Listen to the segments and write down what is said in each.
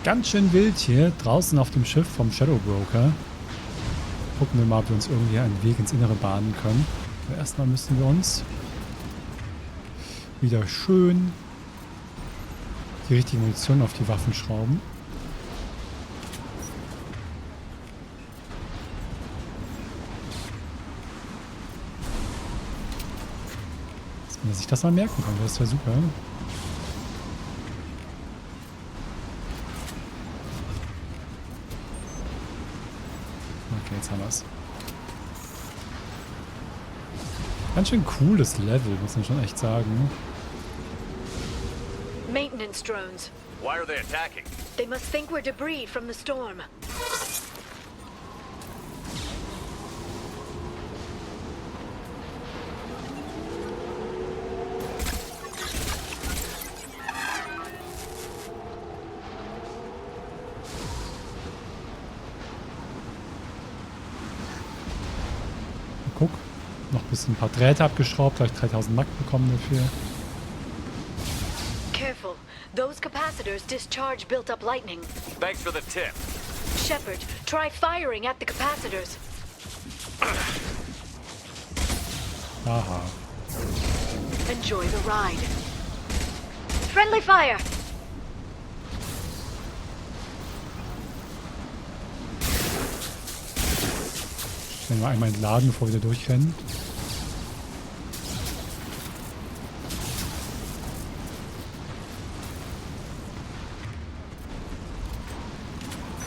Ganz schön wild hier draußen auf dem Schiff vom Shadow Broker. Gucken wir mal, ob wir uns irgendwie einen Weg ins Innere bahnen können. Aber erstmal müssen wir uns wieder schön die richtige Munition auf die Waffen schrauben. Dass ich das mal merken kann, das wäre super. Okay, jetzt haben wir es. Ganz schön cooles Level, muss man schon echt sagen. Maintenance drones. Why are they attacking? They must think we're debris from the storm. Guck, noch ein bisschen ein paar Drähte abgeschraubt, gleich 3000 Mark bekommen dafür. Careful. Those capacitors discharge built-up lightning. Thanks for the tip. Shepard, try firing at the capacitors. Aha. Enjoy the ride. Friendly fire! Schnell mal einmal entladen, bevor wir da durchrennen.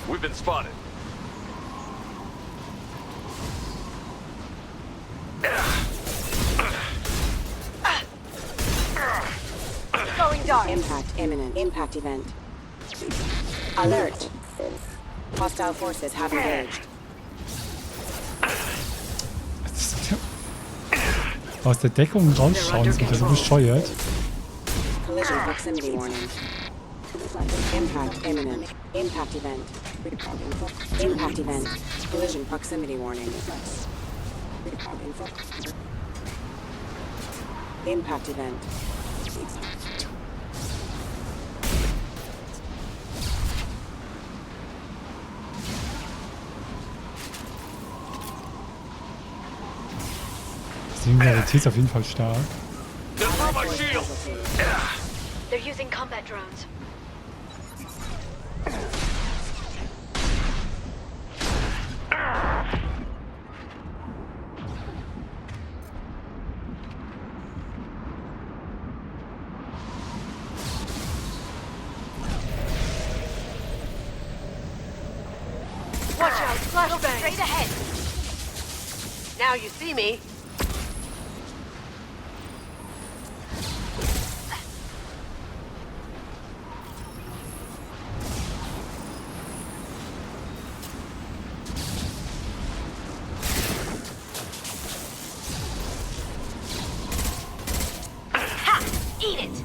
We've been spotted. Going dark. Impact imminent. Impact event. Alert. Hostile forces have engaged. Aus der Deckung rausschauen ist wieder so bescheuert. Collision proximity warning. Impact imminent. Impact event. Impact event. Collision proximity warning. Impact event. Die Singularität ist auf jeden Fall stark. Disarm my shield! They're using combat drones. Watch out, flashbang! Straight ahead! Now you see me. Ha! Eat it!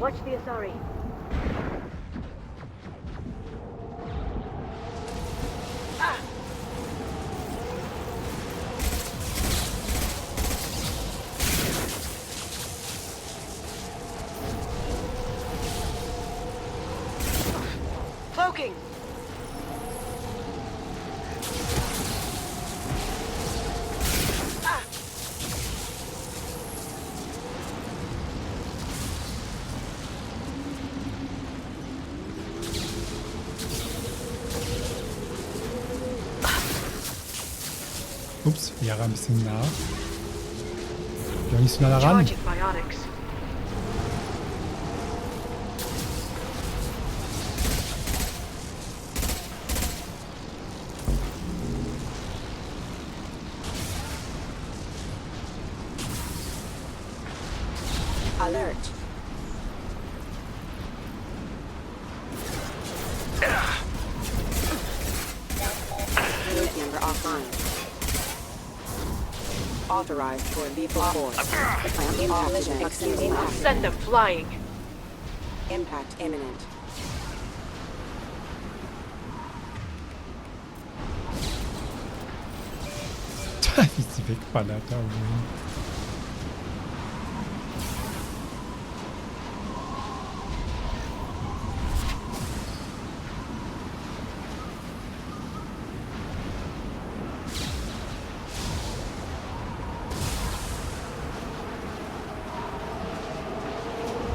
Watch the Asari. Cloaking. Ups, Yara ein bisschen nah. Ja, nicht so nah ran. Charging biotics. Alert. Authorized for lethal force. Impact event. Proximity I'll active. send them flying. Impact imminent. Wie sie wegballert da oben.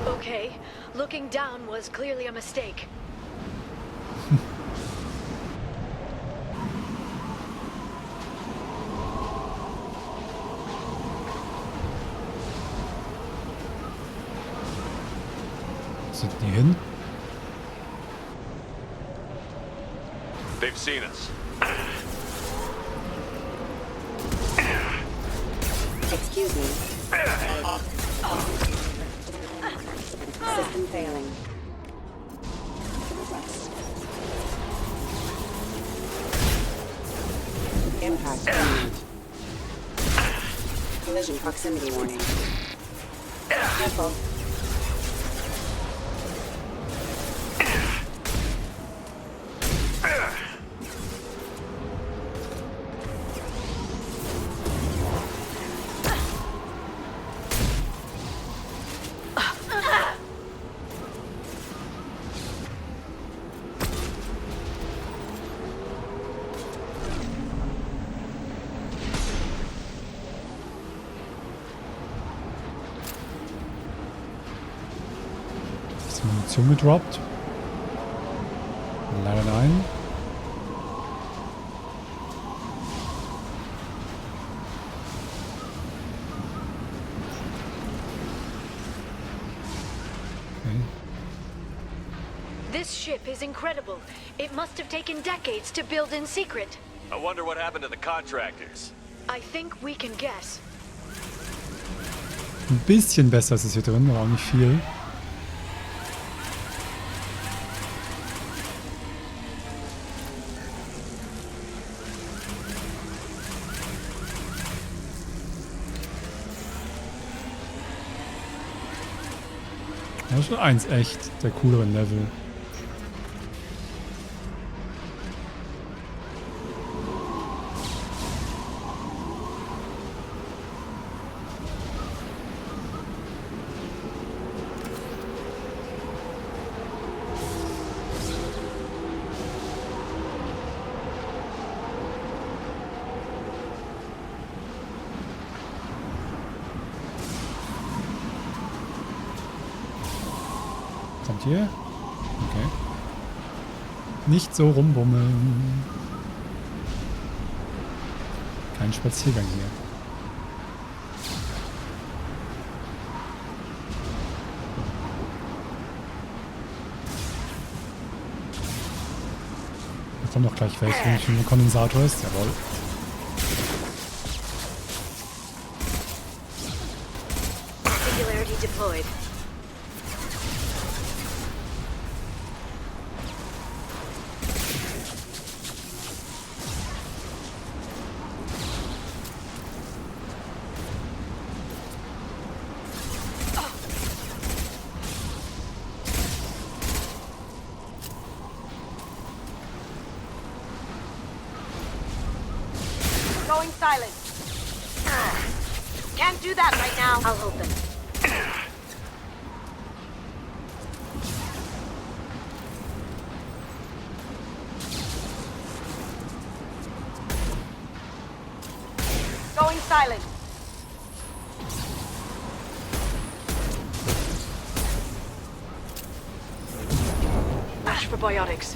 Okay, looking down was clearly a mistake. Sind die hin? They've seen us. Excuse me. System failing. Impact imminent. Collision proximity warning. Careful. Ist die Munition gedroppt? Leider nein. Okay. This ship is incredible. It must have taken decades to build in secret. I wonder what happened to the contractors. I think we can guess. Ein bisschen besser ist es hier drin, aber auch nicht viel. Ja, schon eins echt, der cooleren Level. Kommt ihr? Okay. Nicht so rumbummeln. Kein Spaziergang hier. Da kommt doch gleich welche, wenn schon ein Kondensator ist. Jawohl. Singularity deployed. Going silent. Can't do that right now. I'll open. Going silent. Match for biotics.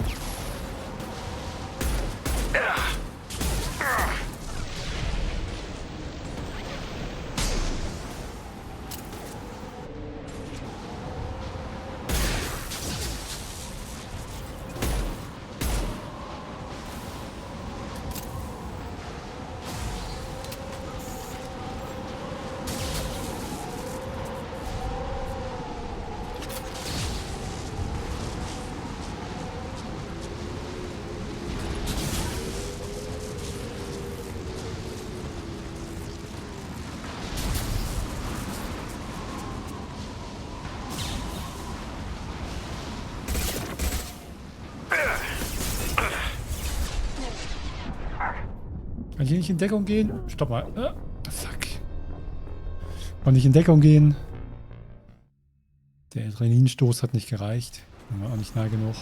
Kann ich hier nicht in Deckung gehen? Stopp mal. Fuck. Kann nicht in Deckung gehen. Der Adrenalinstoß hat nicht gereicht. War auch nicht nah genug.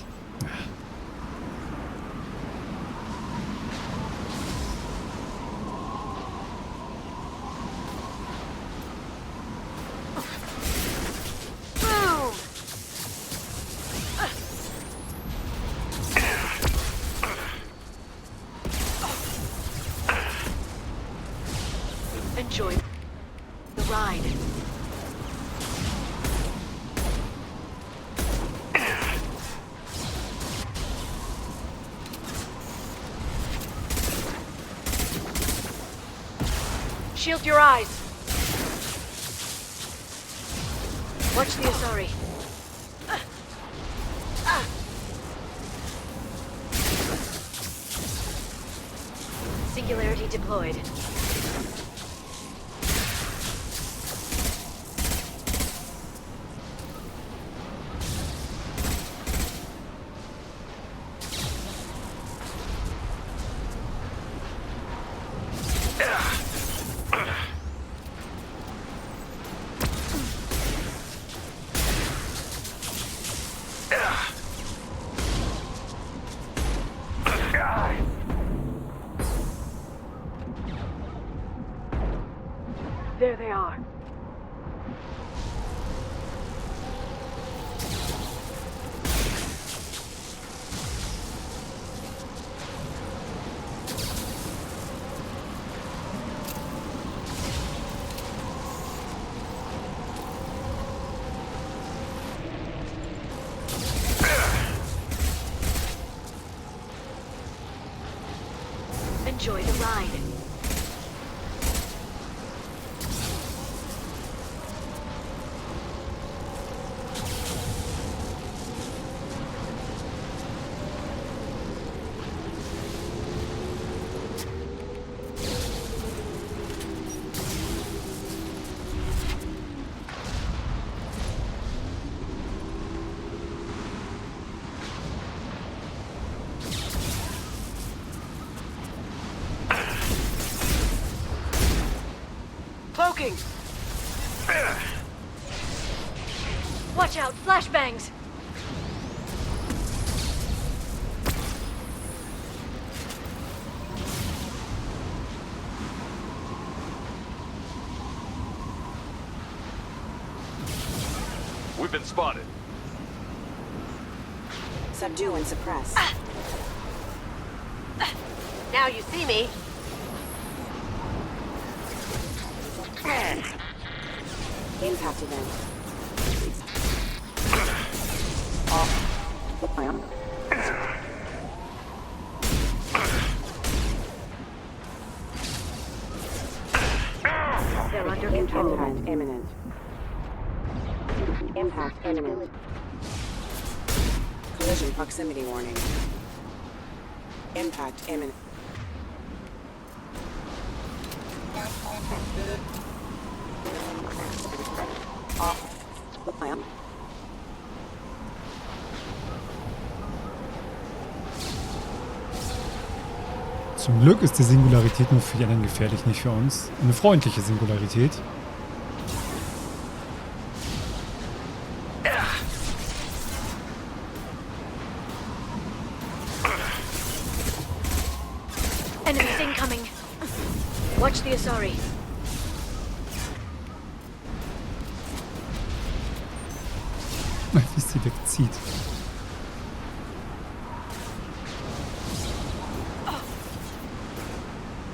Boom! Enjoy the ride. Shield your eyes. Watch the Asari. Singularity deployed. There they are. Enjoy the ride. Cloaking! Watch out, flashbangs! We've been spotted. Subdue and suppress. Now you see me. Impact event. They're under control. Impact imminent. Impact imminent. Collision proximity warning. Impact imminent. Zum Glück ist die Singularität nur für die anderen gefährlich, nicht für uns. Eine freundliche Singularität. Enemies incoming. Watch the Asari. Wie sie wegzieht.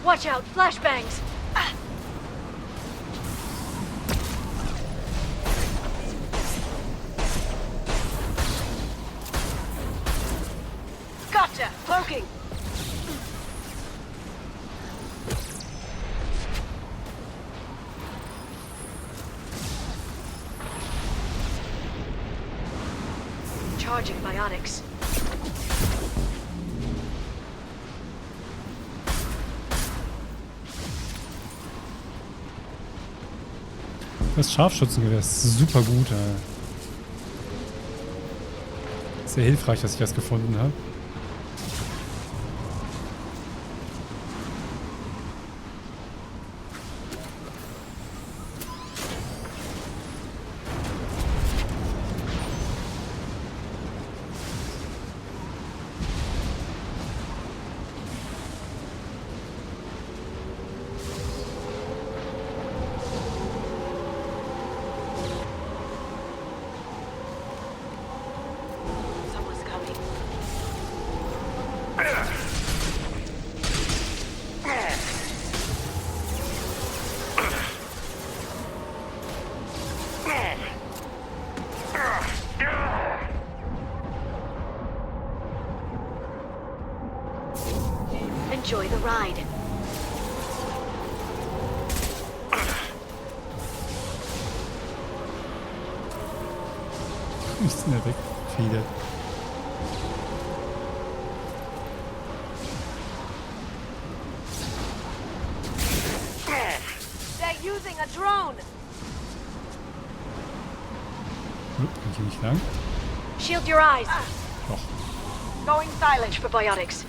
Watch out, flashbangs! Gotcha! Cloaking! Charging bionics. Das Scharfschützengewehr ist super gut. Sehr hilfreich, dass ich das gefunden habe. Enjoy the ride. Die sind ja weg. Viele. They're using a drone. Kann ich hier nicht lang? Shield your eyes. Doch. Going silent. For biotics.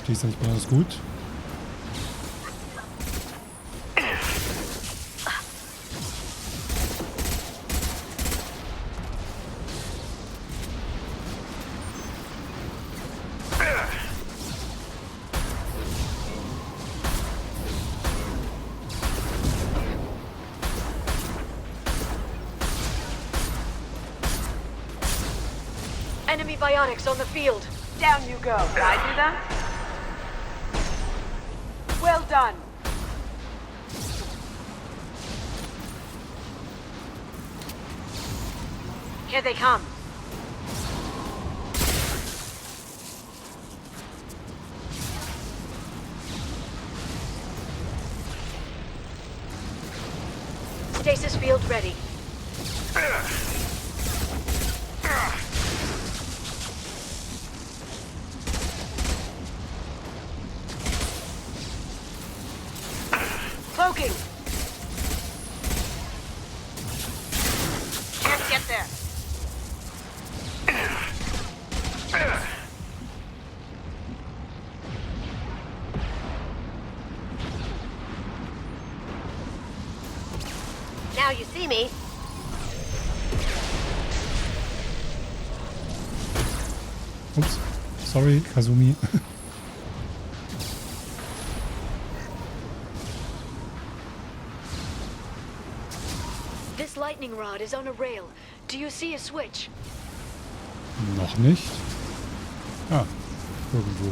Stehst du nicht besonders gut? Enemy biotics on the field. Down you go. Did I do that? Well done. Here they come. Stasis field ready. Cloaking. Can't get there. Now you see me. Ups. Sorry, Kazumi. This lightning rod is on a rail. Do you see a switch? Noch nicht. Ah, irgendwo.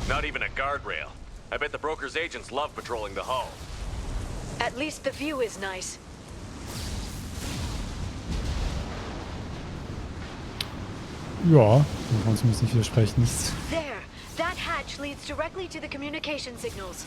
Not even a guardrail. I bet the broker's agents love patrolling the hull. At least the view is nice. Ja, wir wollen zumindest nicht widersprechen. There. That hatch leads directly to the communication signals.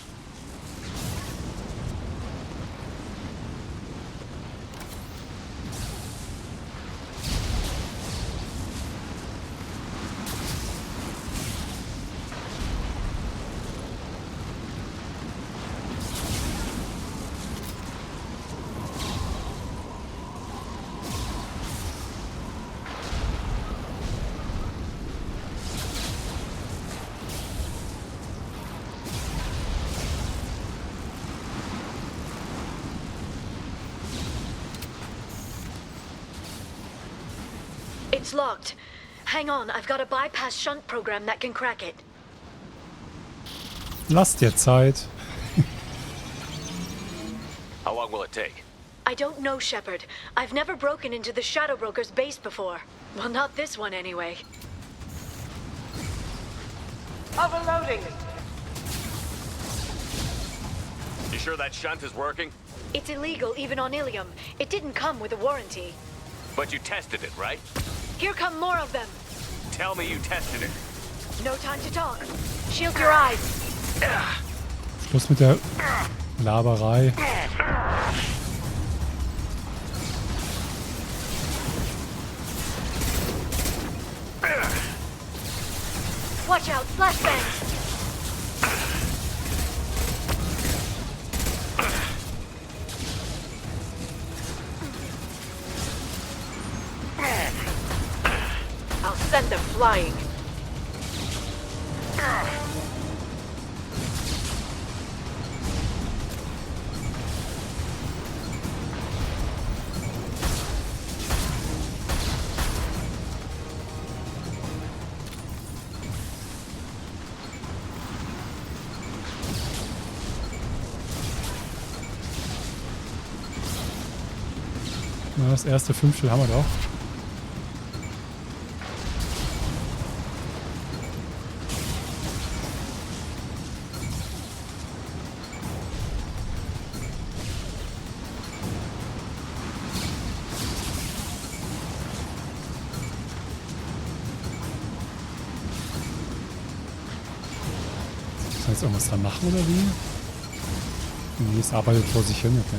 It's locked. Hang on, I've got a bypass shunt program that can crack it. Lass dir Zeit. How long will it take? I don't know, Shepard. I've never broken into the Shadow Broker's base before. Well, not this one anyway. Overloading. You sure that shunt is working? It's illegal even on Ilium. It didn't come with a warranty. But you tested it, right? Here come more of them. Tell me you tested it. No time to talk. Shield your eyes. Schluss mit der Laberei. Watch out, flashbangs. I'll send them flying. Na, das erste 5 Stück haben wir doch. Jetzt irgendwas dran machen oder wie? Nee, es arbeitet vor sich hin, okay.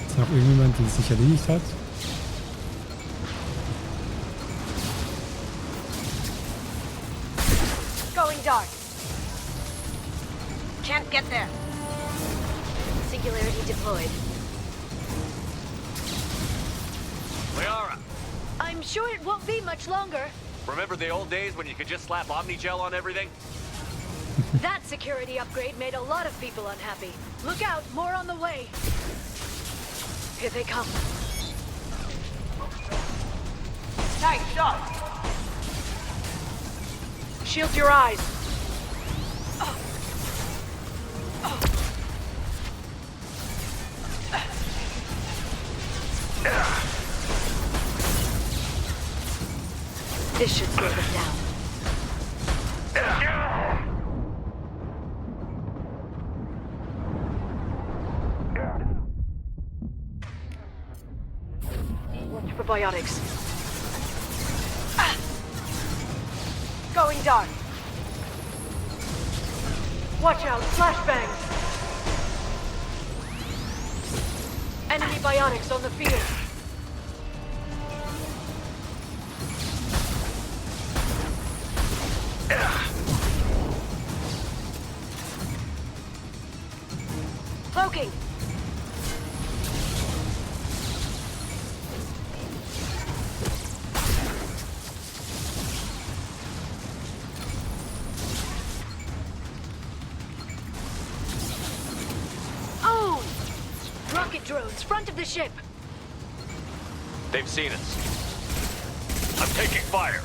Ist noch irgendjemand, der es sich erledigt hat? Going dark. Can't get there. Singularity deployed. Liara, I'm sure it won't be much longer. remember the old days when you could just slap Omnigel on everything? That security upgrade made a lot of people unhappy. Look out, more on the way. Here they come. Nice shot. Shield your eyes. This should slow them down. Watch for biotics. Going dark. Watch out, flashbangs. Enemy biotics on the field. Cloaking. Oh! Rocket drones, front of the ship. They've seen us. I'm taking fire.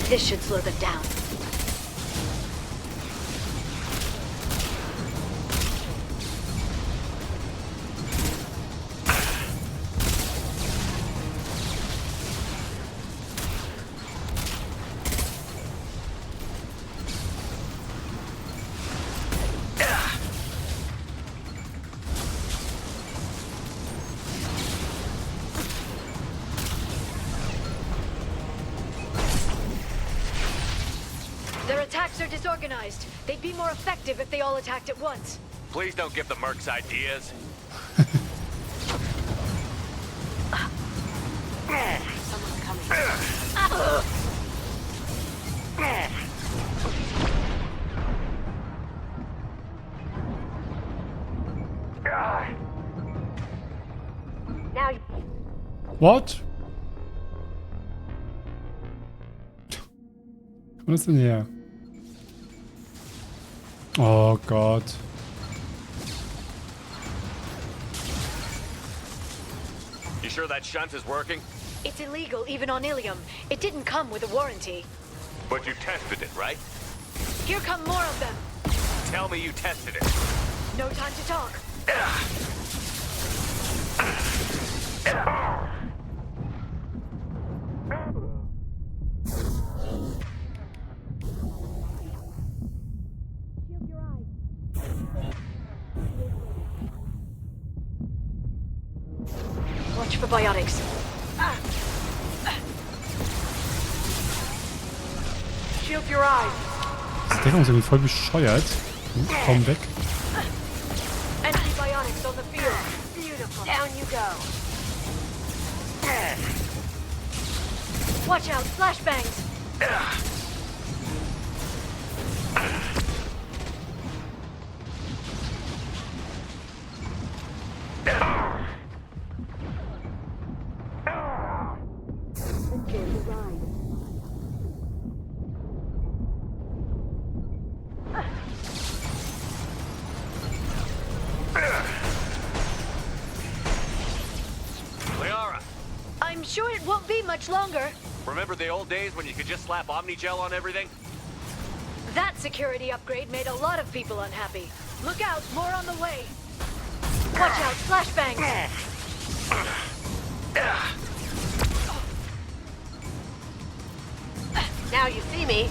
This should slow them down. Their attacks are disorganized. They'd be more effective if they all attacked at once. Please don't give the mercs ideas. Someone's coming. Now you... What? Was ist denn hier? Oh Gott. You sure that shunt is working? It's illegal even on Ilium. It didn't come with a warranty. But you tested it, right? Here come more of them. Tell me you tested it. No time to talk. Shield your eyes. Watch for biotics. Shield your eyes. Die Deckung ist irgendwie voll bescheuert. Komm weg. Antibiotics on the field. Beautiful. Down you go. Watch out, flashbangs. much longer. Remember the old days when you could just slap Omnigel on everything? That security upgrade made a lot of people unhappy. Look out, more on the way. Watch out, flashbangs. Now you see me.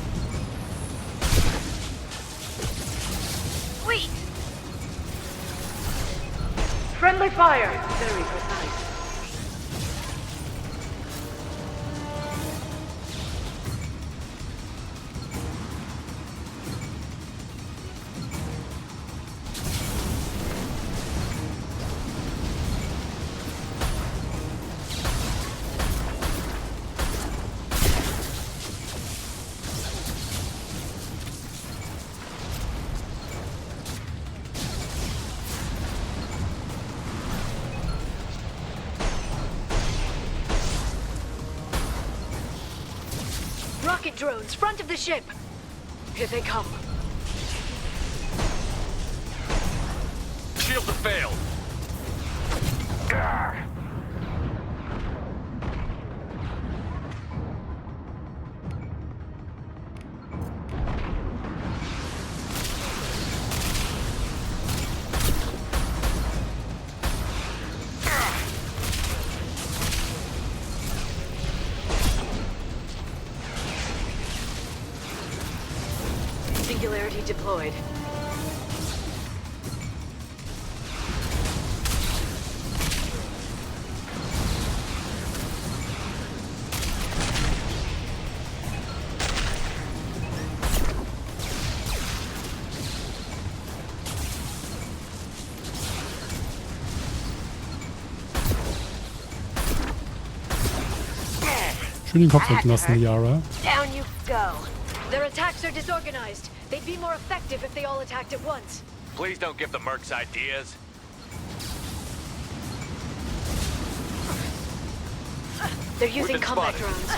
Sweet. Friendly fire. Very precise. Rocket drones, front of the ship. Here they come. Shields have failed. Singularity deployed. Schön den Kopf weglassen, Liara. Down you go. Their attacks are disorganized. They'd be more effective if they all attacked at once. Please don't give the mercs ideas. They're using been combat spotted. drones.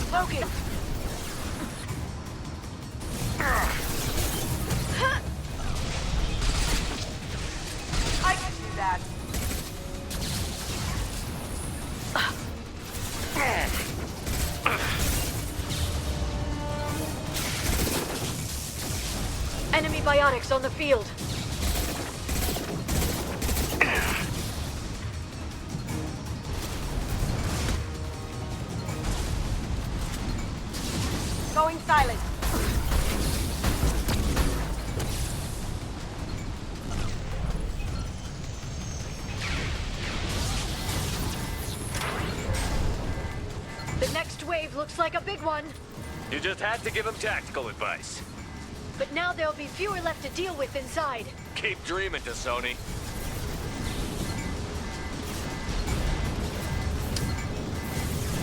Smoking. I can do that. Enemy biotics on the field. Going silent. The next wave looks like a big one. You just had to give him tactical advice. But now there'll be fewer left to deal with inside. Keep dreaming, Sony.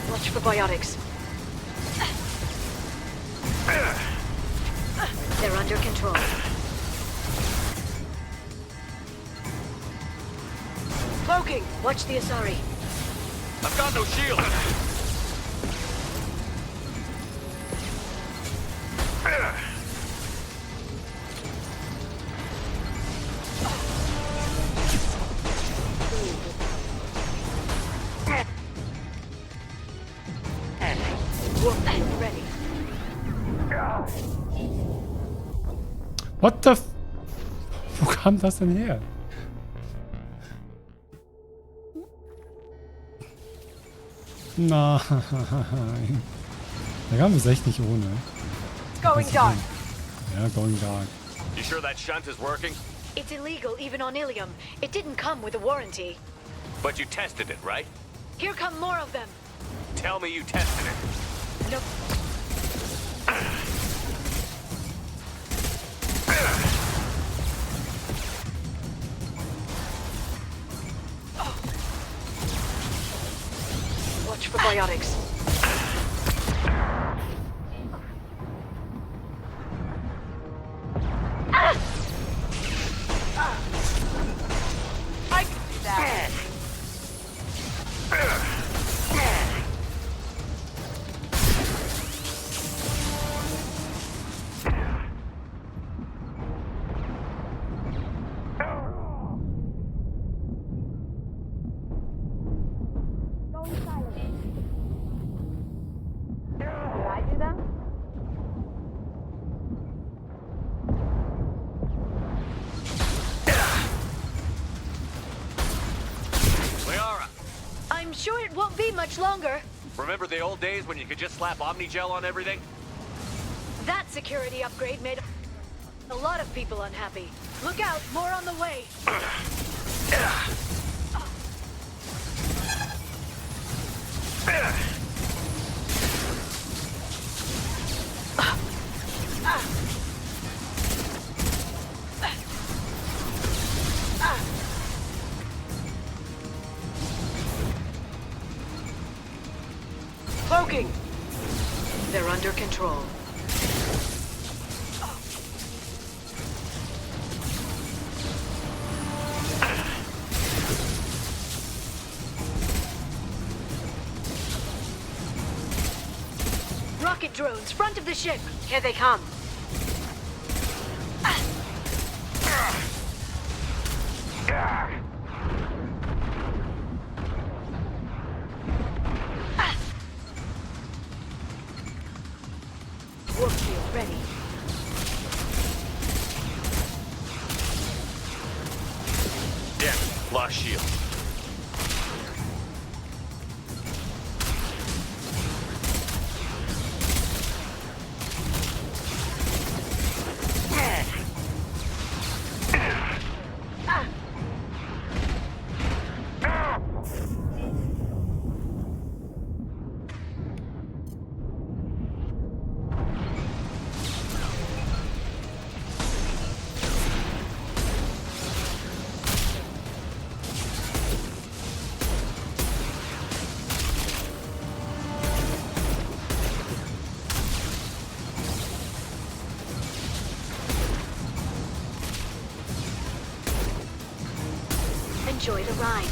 Watch for biotics. They're under control. Smoking. Watch the Asari. I've got no shield. Ready. What the f... Wo kam das denn her? Nein. Da kam es echt nicht ohne. Going dark. Ja, going dark. You sure that shunt is working? It's illegal even on Ilium. It didn't come with a warranty. But you tested it, right? Here come more of them. Tell me you tested it. Nope. Watch for biotics. I can do that. I'm sure it won't be much longer. Remember the old days when you could just slap Omnigel on everything? That security upgrade made a lot of people unhappy. Look out, more on the way. Cloaking. They're under control. Rocket drones, front of the ship. Here they come. Warp shield ready. Damn, lost shield. Enjoy the ride.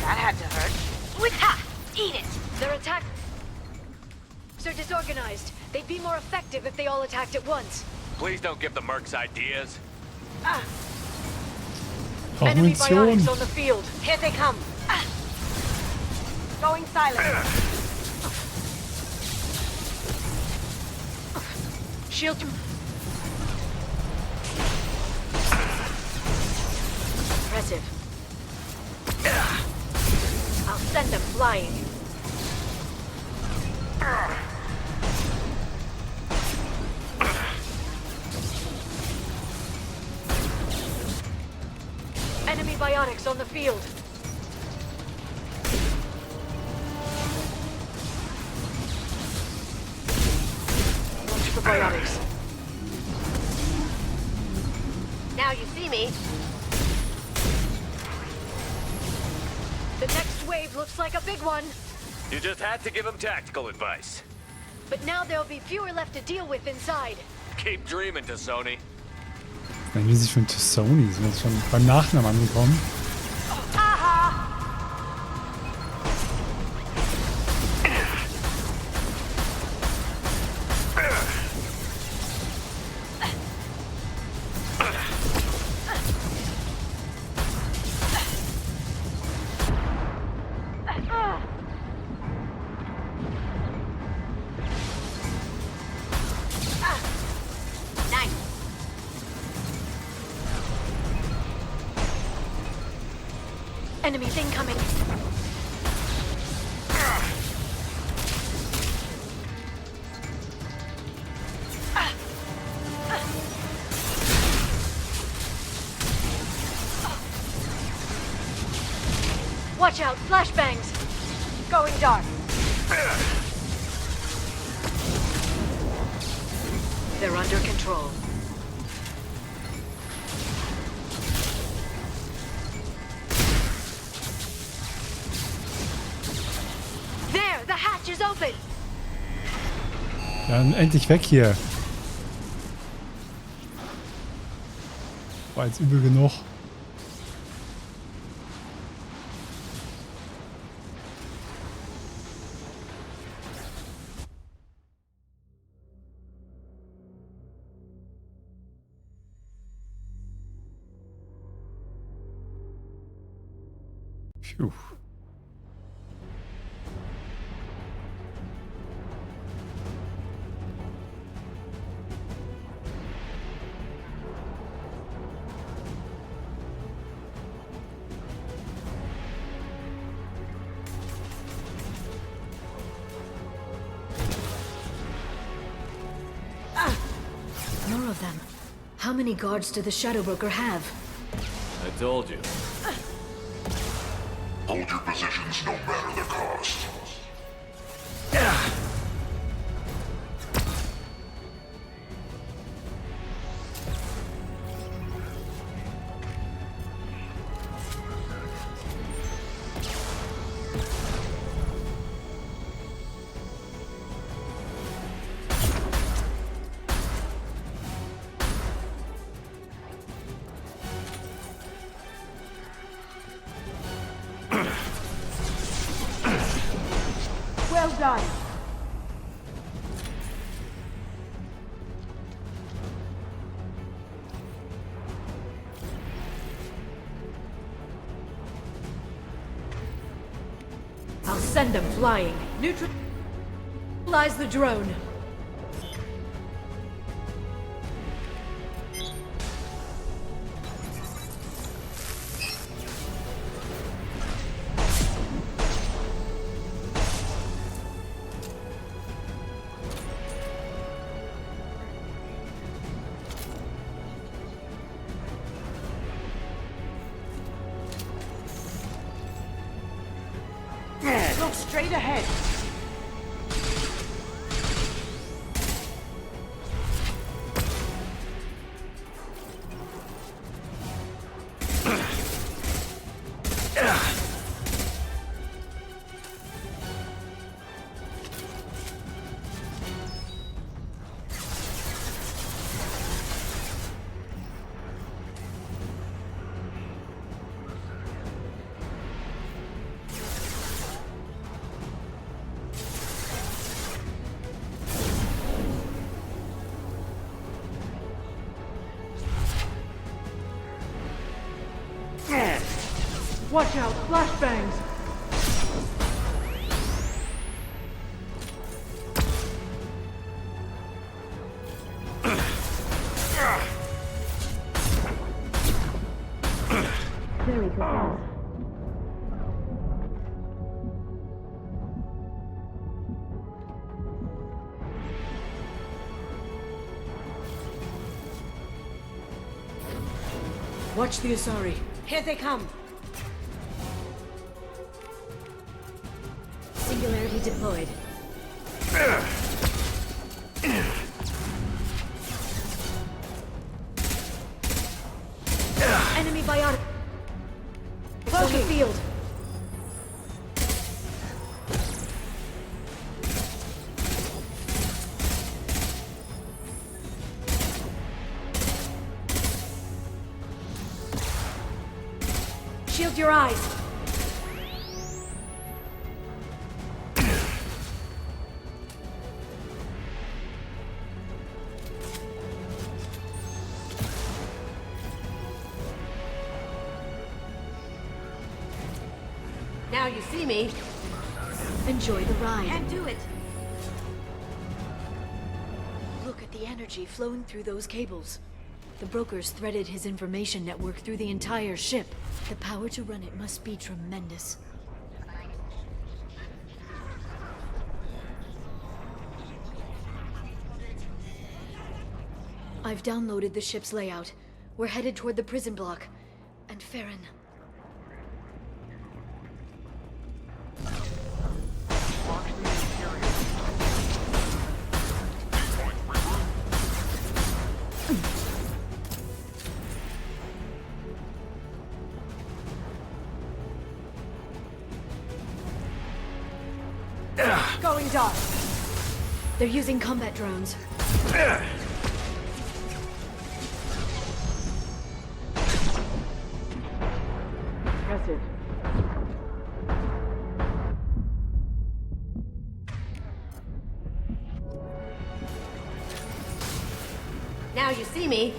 That had to hurt. With ha! Eat it! Their attacks are disorganized. They'd be more effective if they all attacked at once. Please don't give the mercs ideas. Enemy Munition. bionics on the field. Here they come. Going silent. Shield. Impressive. I'll send them flying. Enemy bionics on the field. Watch for bionics. Now you see me. The next wave looks like a big one. You just had to give him tactical advice. But now there'll be fewer left to deal with inside. Keep dreaming, Sony. Nennen wir sie schon to Sony? Sind wir jetzt schon beim Nachnamen angekommen? Enemies incoming. Watch out, flashbangs. Going dark. They're under control. There, the hatch is open. Dann endlich weg hier. War jetzt übel genug. Phew. them. How many guards did the Shadow Broker have? I told you. Hold your positions no matter the cost. Well done. I'll send them flying. Neutralize the drone. Look straight ahead. Watch out, flashbangs! Very good. Watch the Asari. Here they come. Singularity deployed. Enemy biotic. It's on the field. Shield your eyes. Now you see me. Enjoy the ride. Can't do it. Look at the energy flowing through those cables. The brokers threaded his information network through the entire ship. The power to run it must be tremendous. I've downloaded the ship's layout. We're headed toward the prison block. And Farron. Going dark. They're using combat drones. Impressive. Now you see me.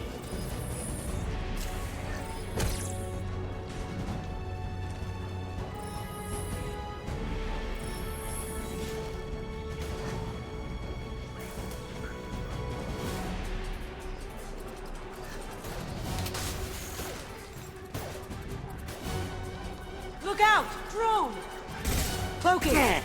Look out! Drone! Cloaking!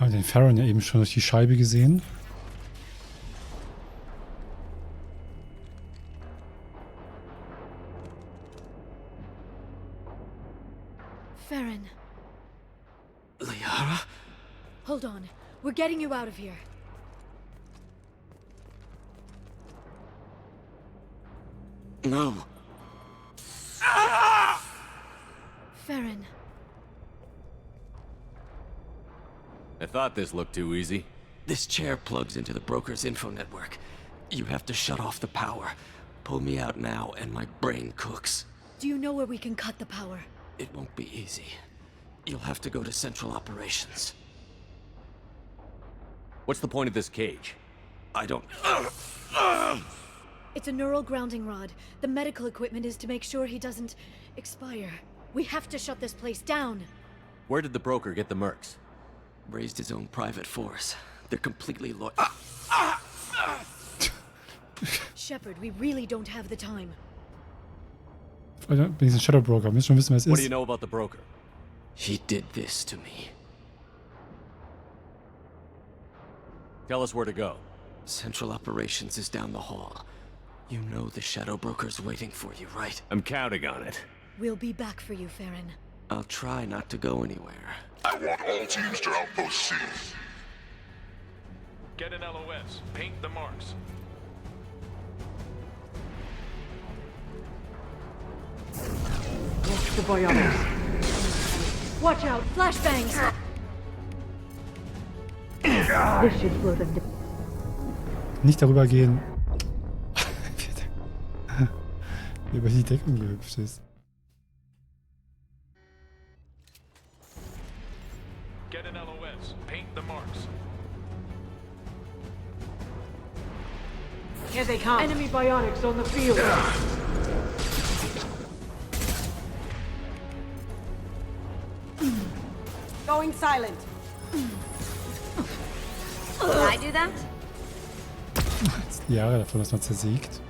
Haben den Farron ja eben schon durch die Scheibe gesehen. Farron, Liara? hold on. We're getting you out of here. No. Farron, I thought this looked too easy. This chair plugs into the broker's info network. You have to shut off the power. Pull me out now, and my brain cooks. do you know where we can cut the power? It won't be easy. You'll have to go to Central Operations. What's the point of this cage? I don't... It's a neural grounding rod. The medical equipment is to make sure he doesn't expire. We have to shut this place down. Where did the broker get the mercs? Raised his own private force. They're completely Shepard, we really don't have the time. Bin ich ein Shadow Broker. Müssen schon wissen, wer es What do you ist. know about the broker? He did this to me. Tell us where to go. Central Operations is down the hall. You know the Shadow Broker's waiting for you, right? I'm counting on it. We'll be back for you, Farron. I'll try not to go anywhere. I want all teams to Outpost C. Get an LOS. Paint the marks. Watch the biotics. Watch out! Flashbangs! This should slow them down. Nicht darüber gehen. Wie über die Deckung gehüpft ist. Get an LOS. Paint the marks. Here they come. Enemy biotics on the field. Going silent. Can I do that? Jetzt die Jahre davon, dass man zersägt.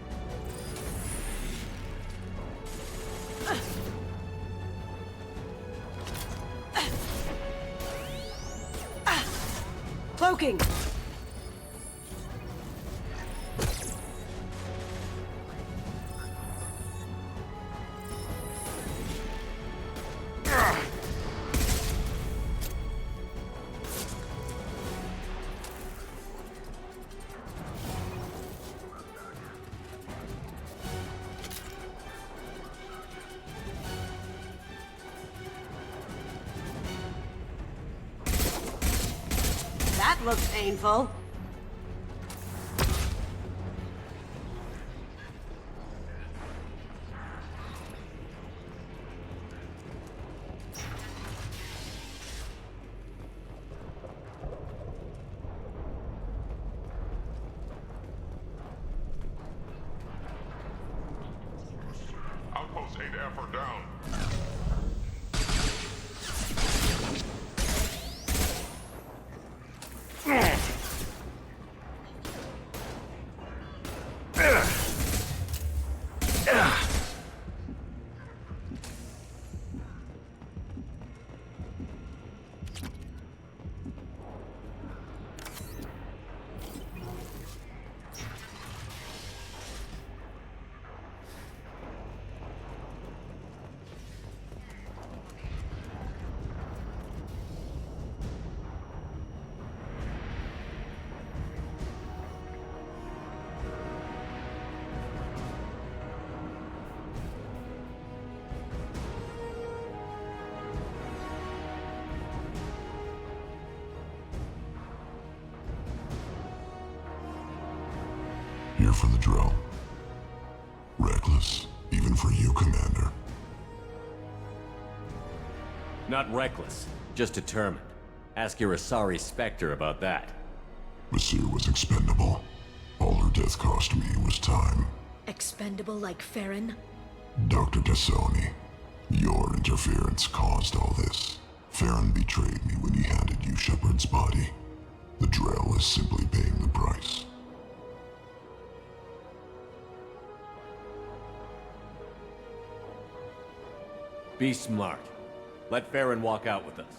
Cloaking. That looks painful. Outpost 8F are down. Here for the drill. Reckless, even for you, Commander. Not reckless, just determined. Ask your Asari Spectre about that. Masir was expendable. All her death cost me was time. Expendable like Farron? Dr. Tassoni, your interference caused all this. Farron betrayed me when he handed you Shepard's body. The Drell is simply paying the price. Be smart. Let Farron walk out with us.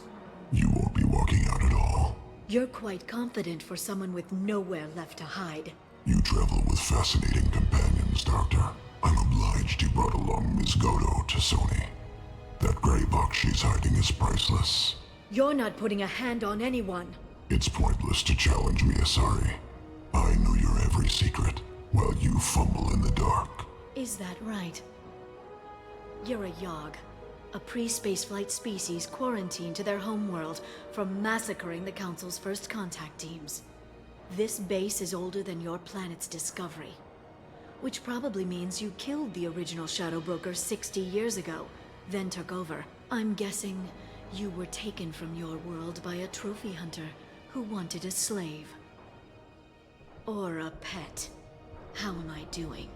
You won't be walking out at all. You're quite confident for someone with nowhere left to hide. You travel with fascinating companions, Doctor. I'm obliged you brought along Ms. Godo to Sony. That gray box she's hiding is priceless. You're not putting a hand on anyone. It's pointless to challenge me, Asari. I know your every secret, while you fumble in the dark. Is that right? You're a Yogg, a pre-spaceflight species quarantined to their homeworld from massacring the Council's first contact teams. This base is older than your planet's discovery, which probably means you killed the original Shadow Broker 60 years ago, then took over. I'm guessing you were taken from your world by a trophy hunter who wanted a slave. Or a pet. How am I doing?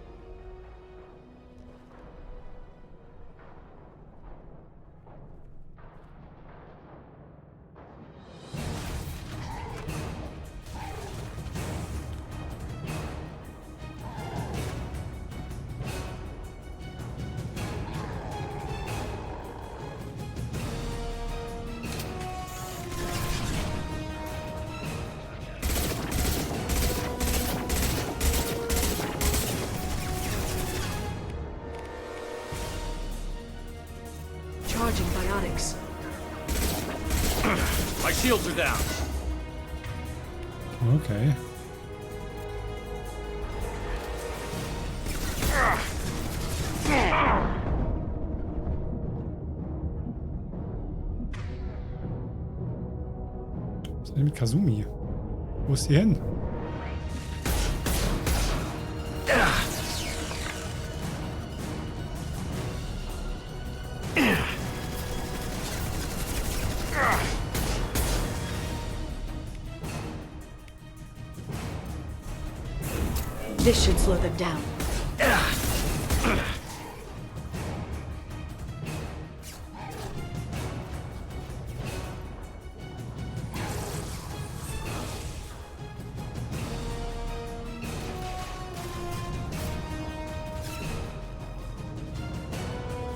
Charging biotics. My shields are down. Okay. Was ist denn mit Kazumi? Wo ist sie hin? This should slow them down.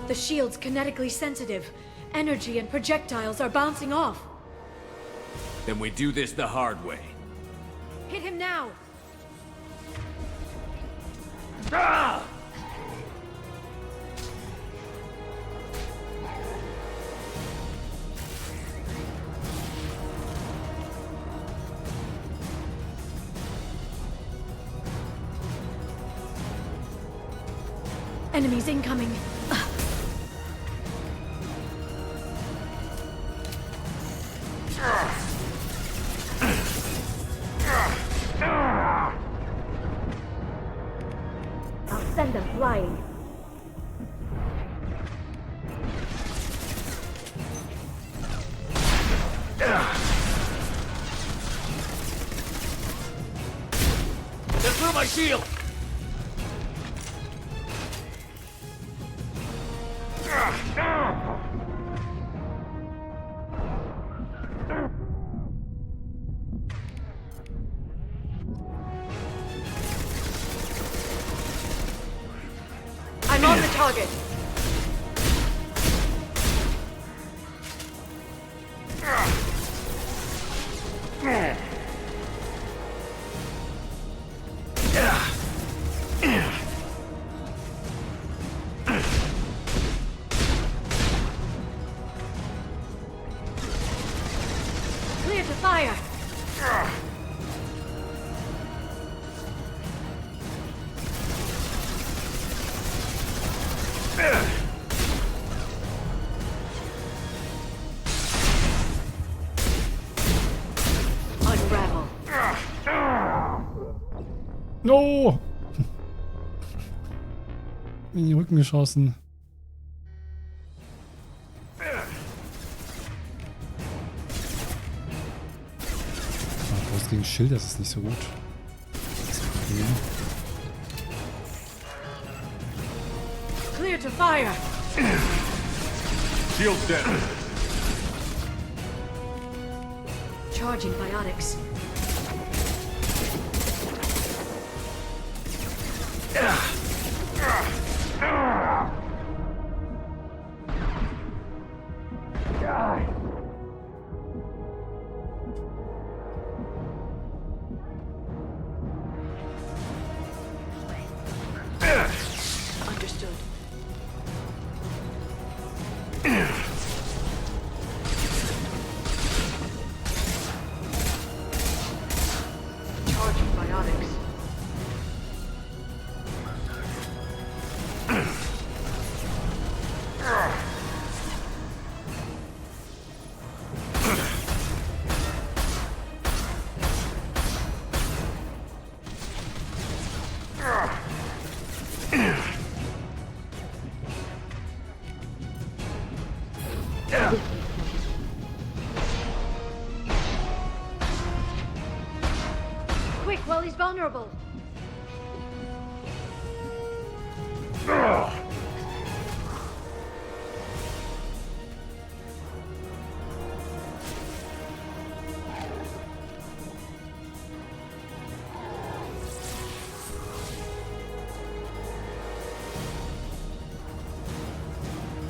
The shield's kinetically sensitive. Energy and projectiles are bouncing off. Then we do this the hard way. Hit him now! Enemies incoming. I'll send them flying. They're through my shield! I'm on the target. Clear to fire. Unravel. No! In die Rücken geschossen. Bloß gegen Schild, das ist nicht so gut. Das ist ein Problem. Clear to fire. Shield's down. Charging biotics. Quick, while he's vulnerable.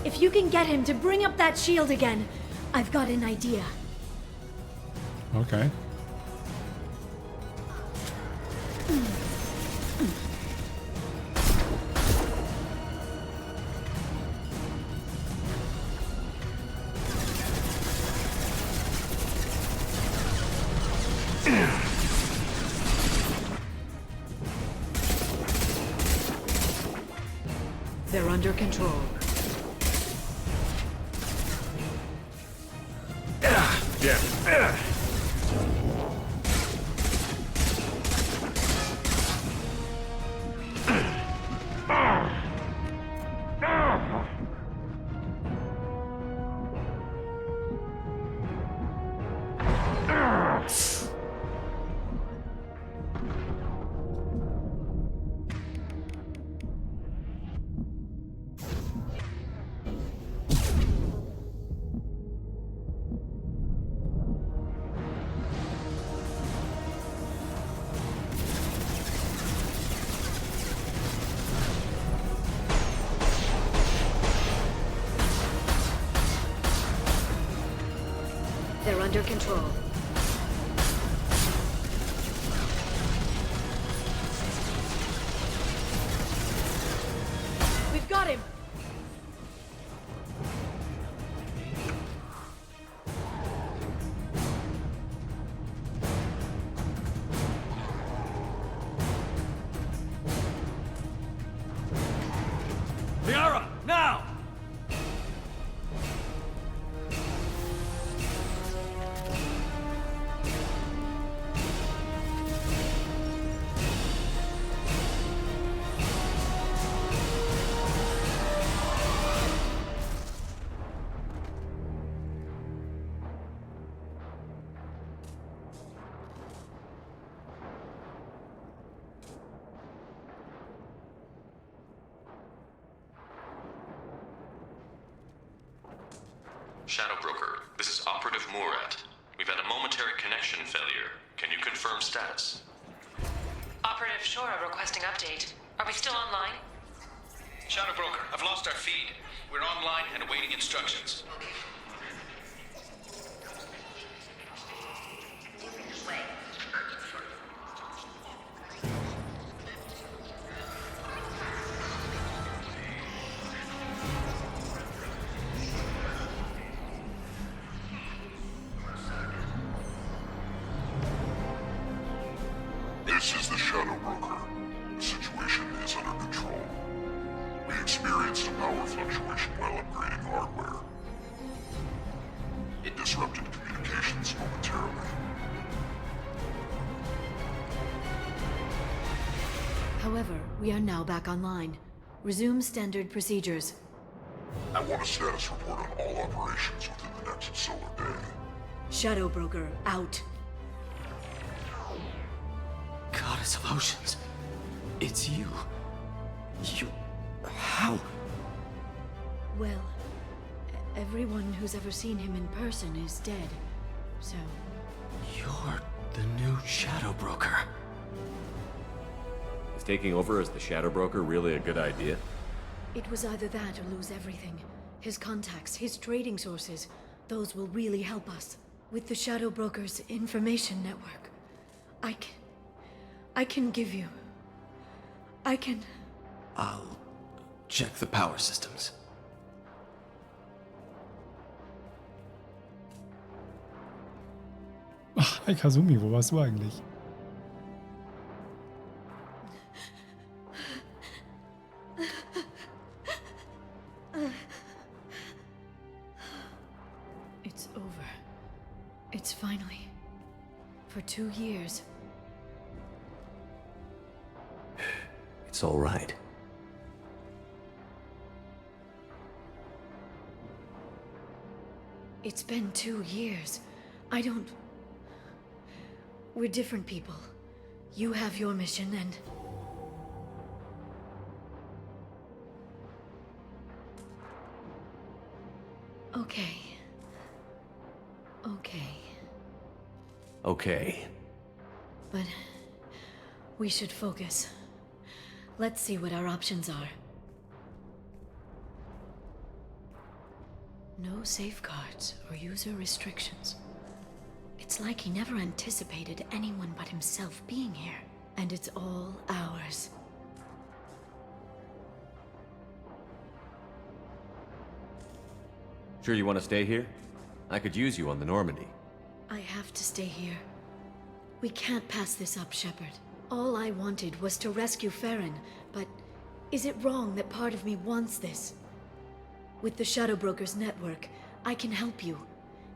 If you can get him to bring up that shield again, I've got an idea. Okay. They're under control. They're under control. We've got him! Liara, now! Shadow Broker, this is Operative Murat. We've had a momentary connection failure. Can you confirm status? Operative Shora requesting update. Are we still online? Shadow Broker, I've lost our feed. We're online and awaiting instructions. This is the Shadow Broker. The situation is under control. We experienced a power fluctuation while upgrading hardware. It disrupted communications momentarily. However, we are now back online. Resume standard procedures. I want a status report on all operations within the next solar day. Shadow Broker, out. Goddess of Oceans. It's you. You... How? Well, everyone who's ever seen him in person is dead. So, You're the new Shadow Broker. Is taking over as the Shadow Broker really a good idea? it was either that or lose everything. His contacts, his trading sources, those will really help us. With the Shadow Broker's information network, I can give you... I'll check the power systems. Ach, hi Kazumi, wo warst du eigentlich? It's over. It's finally... For 2 years. It's all right. It's been 2 years. I don't... We're different people. You have your mission and... Okay. Okay. Okay. But... we should focus. Let's see what our options are. No safeguards or user restrictions. It's like he never anticipated anyone but himself being here. And it's all ours. Sure you want to stay here? I could use you on the Normandy. I have to stay here. We can't pass this up, Shepard. All I wanted was to rescue Farron, but is it wrong that part of me wants this? With the Shadow Brokers network, I can help you.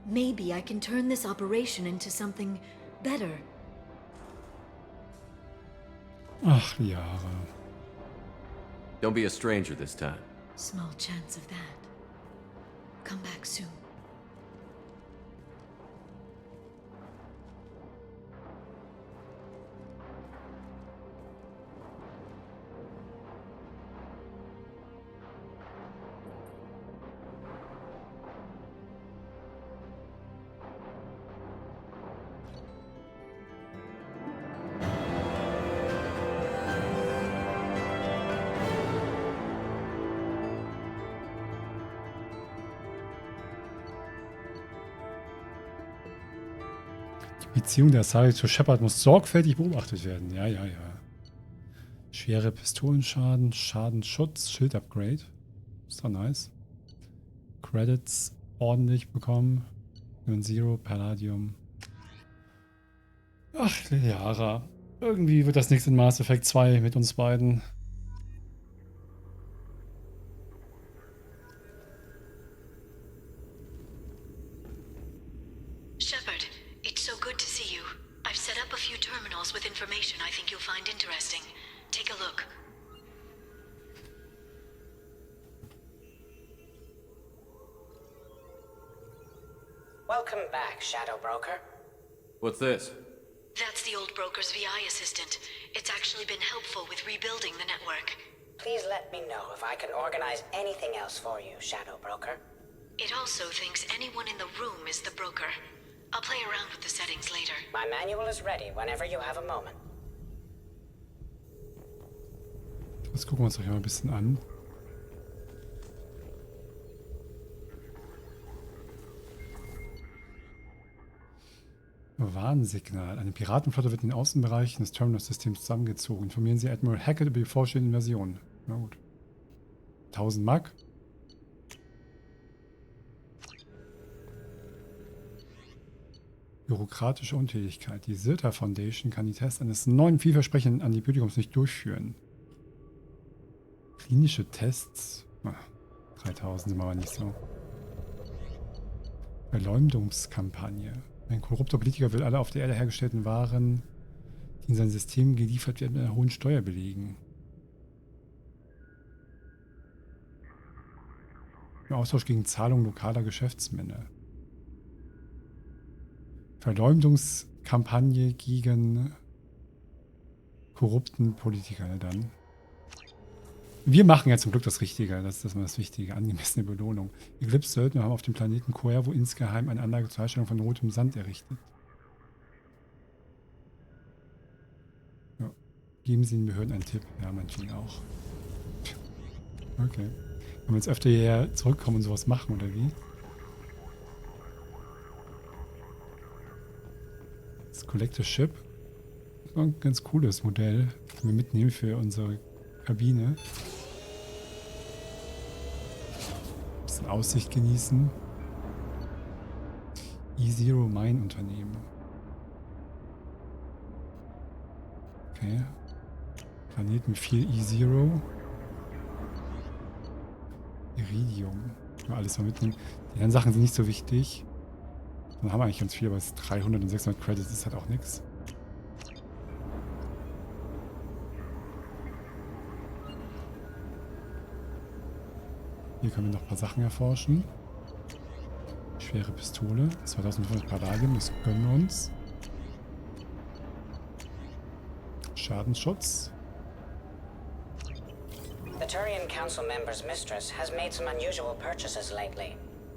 Maybe I can turn this operation into something better. Ach, die Jahre. Don't be a stranger this time. Small chance of that. Come back soon. Die Beziehung der Asari zu Shepard muss sorgfältig beobachtet werden. Ja, ja, ja. Schwere Pistolenschaden, Schadenschutz, Schildupgrade. Ist doch nice. Credits ordentlich bekommen. Zero, Palladium. Ach, Liara. Irgendwie wird das nichts in Mass Effect 2 mit uns beiden. Shepard, it's so good to see you. I've set up a few terminals with information I think you'll find interesting. Take a look. Welcome back, Shadow Broker. What's this? That's the old broker's VI assistant. It's actually been helpful with rebuilding the network. Please let me know if I can organize anything else for you, Shadow Broker. It also thinks anyone in the room is the broker. I'll play around with the settings later. My manual is ready whenever you have a moment. Jetzt gucken wir uns doch mal ein bisschen an. Warnsignal. Eine Piratenflotte wird in den Außenbereichen des Terminus-Systems zusammengezogen. Informieren Sie Admiral Hackett über die bevorstehende Invasion. Na gut. 1000 Mark. Bürokratische Untätigkeit. Die Sirta Foundation kann die Tests eines neuen vielversprechenden Antibiotikums nicht durchführen. Klinische Tests. 3000 sind aber nicht so. Verleumdungskampagne. Ein korrupter Politiker will alle auf der Erde hergestellten Waren, die in sein System geliefert werden, mit einer hohen Steuer belegen. Im Austausch gegen Zahlung lokaler Geschäftsmänner. Verleumdungskampagne gegen korrupten Politiker dann. Wir machen ja zum Glück das Richtige, das ist das Wichtige, angemessene Belohnung. Eclipse-Söldner haben auf dem Planeten Cuervo insgeheim eine Anlage zur Herstellung von rotem Sand errichtet. Ja. Geben Sie den Behörden einen Tipp. Ja, meinetwegen auch. Okay. Wenn wir jetzt öfter hierher zurückkommen und sowas machen, oder wie? Das Collector Ship. Das war ein ganz cooles Modell, das wir mitnehmen für unsere Kabine. Bisschen Aussicht genießen. E-Zero Mine Unternehmen. Okay. Planet mit viel E-Zero. Iridium. Mal alles mal mitnehmen. Die anderen Sachen sind nicht so wichtig. Dann haben wir eigentlich ganz viel, aber es ist 300 und 600 Credits ist halt auch nichts. Hier können wir noch ein paar Sachen erforschen. Schwere Pistole. 2500 Palladium, das gönnen wir uns. Schadensschutz. The Turian Council member's mistress has made some unusual purchases lately.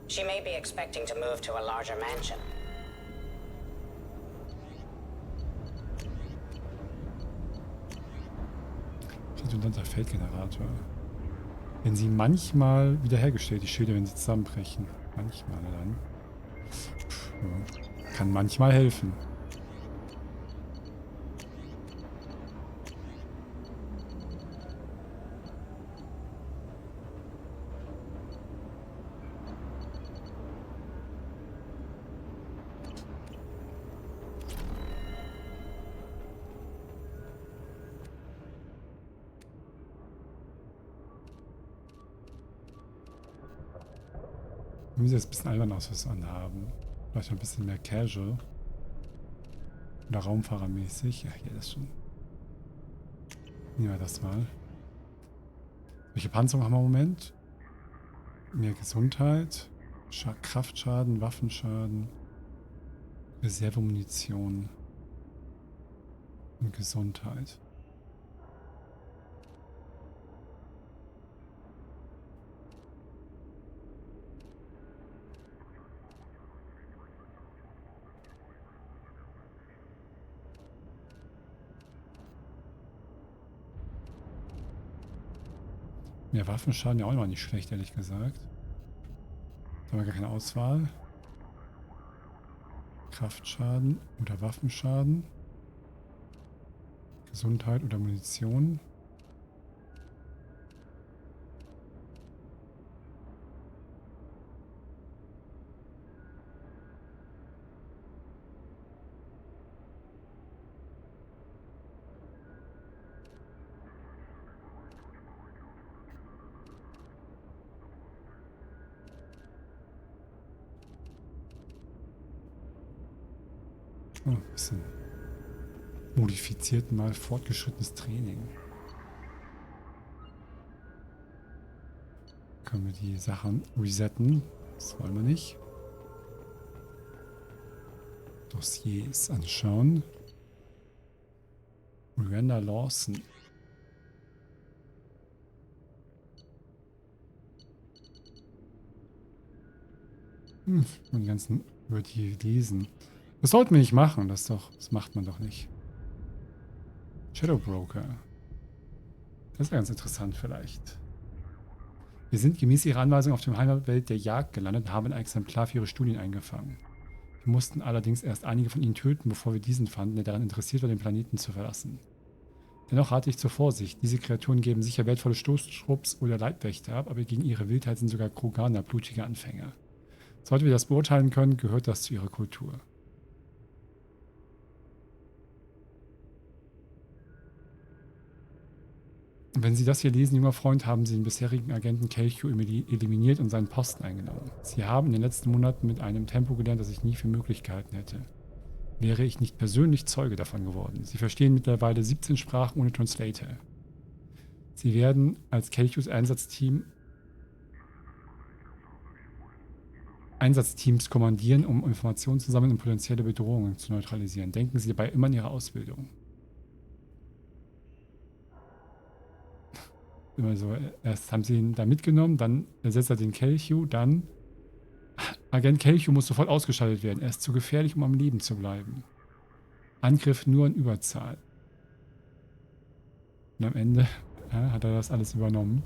She may be expecting to move to a larger mansion. Redundanter Feldgenerator. Wenn sie manchmal wiederhergestellt, die Schilde, wenn sie zusammenbrechen. Manchmal dann. Ja. Kann manchmal helfen. Irgendwie sieht es ein bisschen albern aus, was wir anhaben. Vielleicht noch ein bisschen mehr casual. Oder Raumfahrermäßig. Ja, hier ist schon. Nehmen wir das mal. Welche Panzerung haben wir im Moment? Mehr Gesundheit. Kraftschaden, Waffenschaden. Reservemunition. Und Gesundheit. Mehr Waffenschaden ja auch noch nicht schlecht, ehrlich gesagt. Da haben wir gar keine Auswahl. Kraftschaden oder Waffenschaden. Gesundheit oder Munition. Oh, ein bisschen modifiziert mal fortgeschrittenes Training. Können wir die Sachen resetten? Das wollen wir nicht. Dossiers anschauen. Miranda Lawson. Die ganzen über die lesen. Das sollten wir nicht machen. Das macht man doch nicht. Shadow Broker. Das ist ganz interessant vielleicht. Wir sind gemäß Ihrer Anweisung auf dem Heimatwelt der Jagd gelandet und haben ein Exemplar für Ihre Studien eingefangen. Wir mussten allerdings erst einige von ihnen töten, bevor wir diesen fanden, der daran interessiert war, den Planeten zu verlassen. Dennoch rate ich zur Vorsicht. Diese Kreaturen geben sicher wertvolle Stoßtrupps oder Leibwächter ab, aber gegen ihre Wildheit sind sogar Kroganer blutige Anfänger. Soweit wir das beurteilen können, gehört das zu ihrer Kultur. Wenn Sie das hier lesen, junger Freund, haben Sie den bisherigen Agenten Kelchu eliminiert und seinen Posten eingenommen. Sie haben in den letzten Monaten mit einem Tempo gelernt, das ich nie für Möglichkeiten hätte. Wäre ich nicht persönlich Zeuge davon geworden. Sie verstehen mittlerweile 17 Sprachen ohne Translator. Sie werden als Kelchus Einsatzteams kommandieren, um Informationen zu sammeln und potenzielle Bedrohungen zu neutralisieren. Denken Sie dabei immer an Ihre Ausbildung. Immer so, erst haben sie ihn da mitgenommen, dann ersetzt er den Kelchu, dann Agent Kelchu muss sofort ausgeschaltet werden. Er ist zu gefährlich, um am Leben zu bleiben. Angriff nur in Überzahl. Und am Ende hat er das alles übernommen.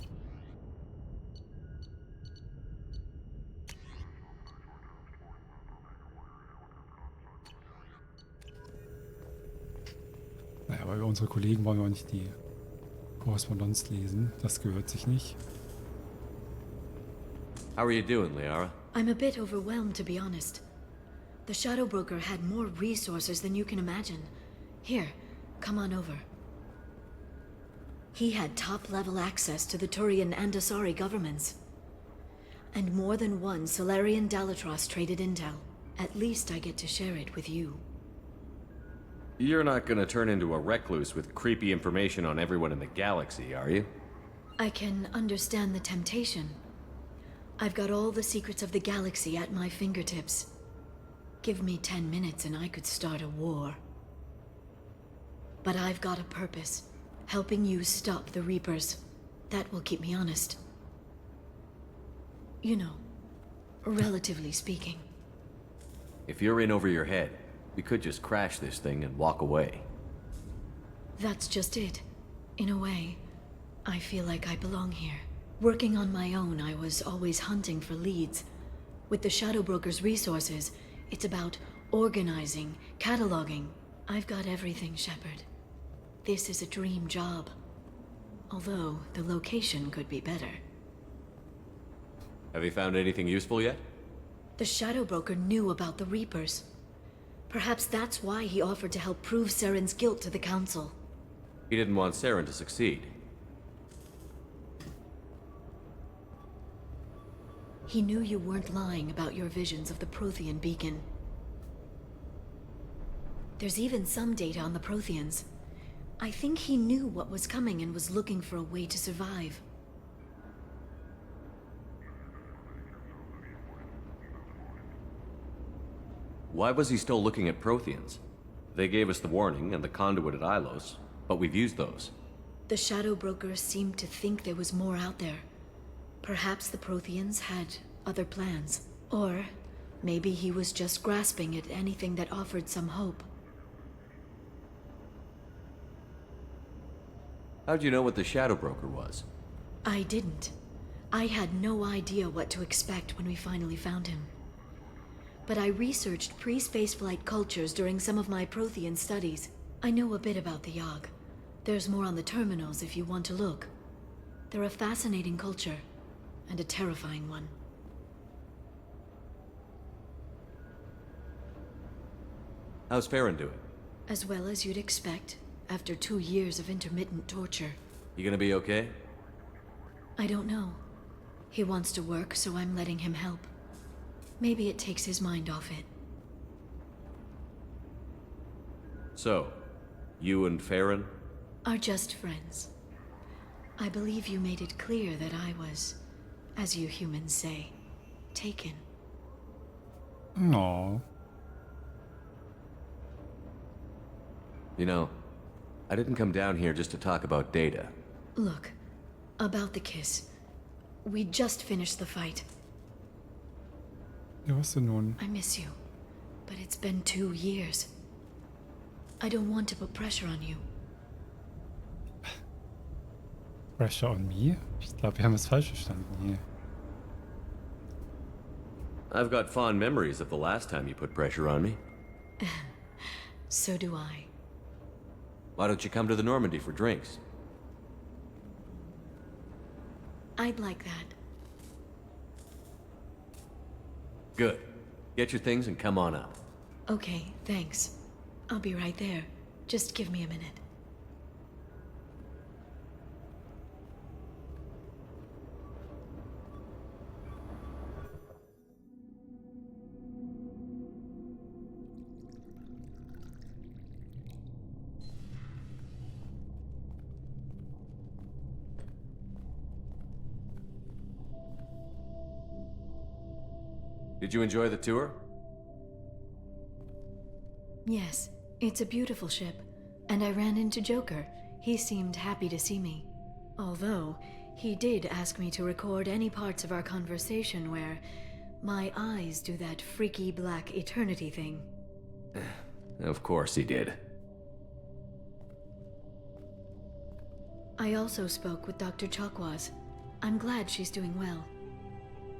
Naja, aber über unsere Kollegen wollen wir auch nicht die Korrespondenz lesen. Das gehört sich nicht. How are you doing, Liara? I'm a bit overwhelmed, to be honest. The Shadow Broker had more resources than you can imagine. Here, come on over. He had top-level access to the Turian and Asari governments. And more than one Solarian Dalatros traded intel. At least I get to share it with you. You're not gonna turn into a recluse with creepy information on everyone in the galaxy, are you? I can understand the temptation. I've got all the secrets of the galaxy at my fingertips. Give me 10 minutes and I could start a war. But I've got a purpose. Helping you stop the Reapers. That will keep me honest. You know, relatively speaking. If you're in over your head, we could just crash this thing and walk away. That's just it. In a way, I feel like I belong here. Working on my own, I was always hunting for leads. With the Shadow Broker's resources, it's about organizing, cataloging. I've got everything, Shepard. This is a dream job. Although, the location could be better. Have you found anything useful yet? The Shadow Broker knew about the Reapers. Perhaps that's why he offered to help prove Saren's guilt to the Council. He didn't want Saren to succeed. He knew you weren't lying about your visions of the Prothean beacon. There's even some data on the Protheans. I think he knew what was coming and was looking for a way to survive. Why was he still looking at Protheans? They gave us the warning and the conduit at Ilos, but we've used those. The Shadow Broker seemed to think there was more out there. Perhaps the Protheans had other plans. Or maybe he was just grasping at anything that offered some hope. How'd you know what the Shadow Broker was? I didn't. I had no idea what to expect when we finally found him. But I researched pre-spaceflight cultures during some of my Prothean studies. I know a bit about the Yogg. There's more on the terminals if you want to look. They're a fascinating culture, and a terrifying one. How's Farron doing? As well as you'd expect, after 2 years of intermittent torture. You gonna be okay? I don't know. He wants to work, so I'm letting him help. Maybe it takes his mind off it. So, you and Farron? Are just friends. I believe you made it clear that I was, as you humans say, taken. No. You know, I didn't come down here just to talk about data. Look, about the kiss. We just finished the fight. Ja, was denn nun? I miss you, but it's been 2 years. I don't want to put pressure on you. Pressure on me? Ich glaube, wir haben es falsch verstanden hier. I've got fond memories of the last time you put pressure on me. So do I. Why don't you come to the Normandy for drinks? I'd like that. Good. Get your things and come on up. Okay, thanks. I'll be right there. Just give me a minute. Did you enjoy the tour? Yes, it's a beautiful ship. And I ran into Joker. He seemed happy to see me. Although, he did ask me to record any parts of our conversation where my eyes do that freaky black eternity thing. Of course he did. I also spoke with Dr. Chakwas. I'm glad she's doing well.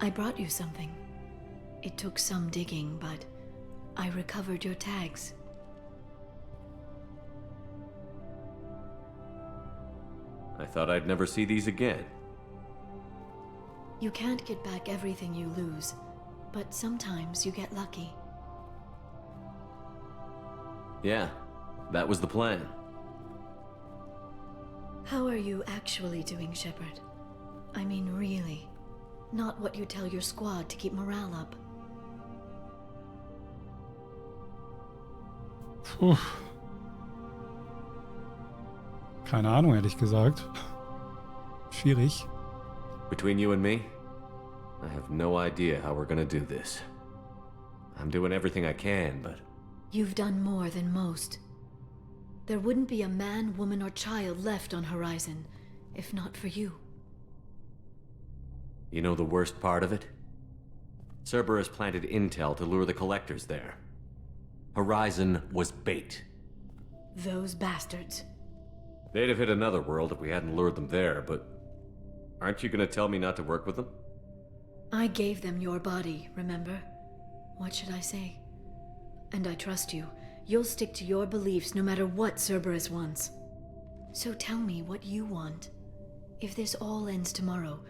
I brought you something. It took some digging, but I recovered your tags. I thought I'd never see these again. You can't get back everything you lose, but sometimes you get lucky. Yeah, that was the plan. How are you actually doing, Shepard? I mean, really. Not what you tell your squad to keep morale up. Puh. Keine Ahnung, ehrlich gesagt. Schwierig. Between you and me, I have no idea how we're gonna do this. I'm doing everything I can, but... You've done more than most. There wouldn't be a man, woman, or child left on Horizon, if not for you. You know the worst part of it? Cerberus planted intel to lure the collectors there. Horizon was bait. Those bastards. They'd have hit another world if we hadn't lured them there, but... Aren't you gonna tell me not to work with them? I gave them your body, remember? What should I say? And I trust you. You'll stick to your beliefs no matter what Cerberus wants. So tell me what you want. If this all ends tomorrow,